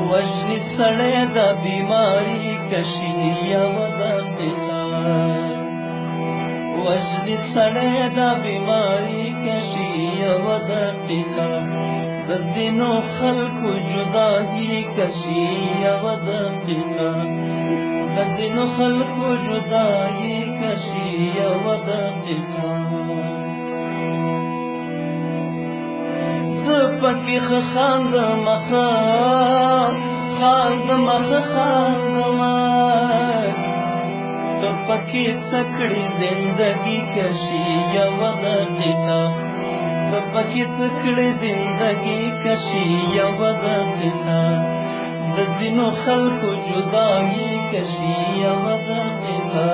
وجنی سړی د بیماری کشي یوه دقیقه وجنی سړی د بیماری کشي یوه دقیقه د ځینو خلکو جدایي کشي یوه دقیقه د ځینو خلکو جدایي کشي یوه دقیقه زه پکې ښه خاندمه ته پکې څه کړې زندګي کشي یوه دقیقه ته پکې څه کړې زندګي کشي یوه دقیقه د ځینو خلکو جدایي کشي یوه دقیقه